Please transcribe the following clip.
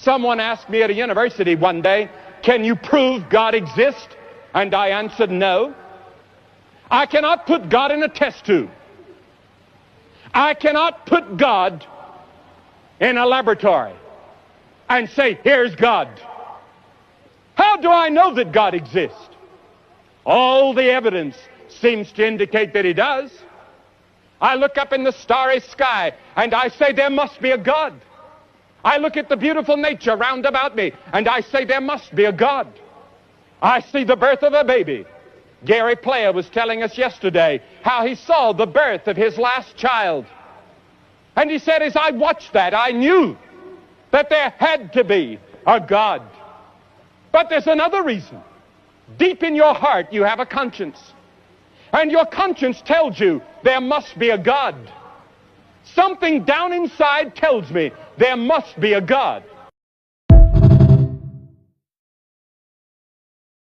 Someone asked me at a university one day, can you prove God exists? And I answered, no. I cannot put God in a test tube. I cannot put God in a laboratory and say, here's God. How do I know that God exists? All the evidence seems to indicate that he does. I look up in the starry sky and I say, there must be a God. I look at the beautiful nature round about me and I say, there must be a God. I see the birth of a baby. Gary Player was telling us yesterday how he saw the birth of his last child. And he said, as I watched that, I knew that there had to be a God. But there's another reason. Deep in your heart, you have a conscience. And your conscience tells you there must be a God. Something down inside tells me there must be a God.